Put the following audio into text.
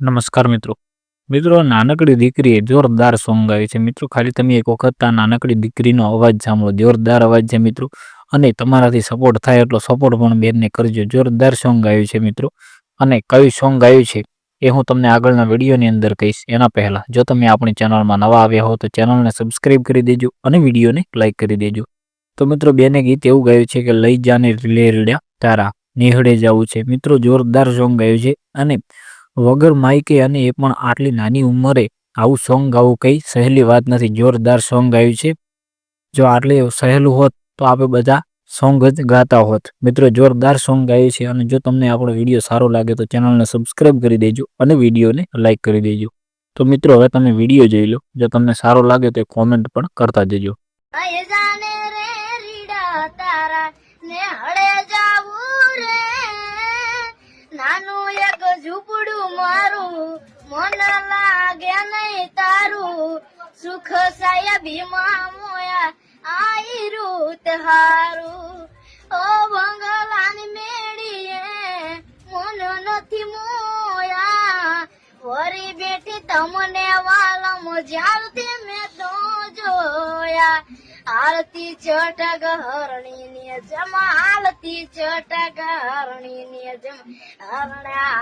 નમસ્કાર મિત્રો. નાનકડી દીકરીએ જોરદાર સોંગ ગાયું છે મિત્રો. ખાલી તમે એક વખત આ નાનકડી દીકરીનો અવાજ સાંભળો, જોરદાર અવાજ છે મિત્રો. અને તમારાથી સપોર્ટ થાય એટલો સપોર્ટ પણ બેનને કરજો. જોરદાર સોંગ ગાયું છે મિત્રો. અને કયું સોંગ ગાયું છે એ હું તમને આગળના વિડીયોની અંદર કહીશ. એના પહેલા જો તમે આપણી ચેનલમાં નવા આવ્યા હો તો ચેનલને સબસ્ક્રાઈબ કરી દેજો અને વિડીયોને લાઈક કરી દેજો. તો મિત્રો બેને ગીત એવું ગાયું છે કે લઈ જાને રેલડ્યા તારા નેહડે જવું છે. મિત્રો જોરદાર સોંગ ગાયું છે અને વગર માઇકે અને એ પણ આટલી નાની ઉંમરે આવું સોંગ ગાવું કઈ સહેલી વાત નથી. જોરદાર સોંગ ગાયું છે. જો આટલી સહેલું હોત તો આપણે બધા સોંગ જ ગાતા હોત. મિત્રો જોરદાર સોંગ ગાયું છે અને જો તમને આપણો વિડીયો સારો લાગે તો ચેનલને સબસ્ક્રાઈબ કરી દેજો અને વિડીયોને લાઈક કરી દેજો. તો મિત્રો હવે તમે વિડીયો જોઈ લો. જો તમને સારો લાગે તો કોમેન્ટ પણ કરતા જજો. નાનું એક ઝૂંપડું મારું મન લાગે નહીં તારું સુખ સાયા ભીમા મોયા આઈ રૂત હારું ઓ બંગલાની મેળીએ મન નથી મોયા વરી બેઠી તમને વાલમ જ્યારથી મેં તો જોયા આરતી ચટક હરણી ને જમા આરતી ચટક હરણી ને જમા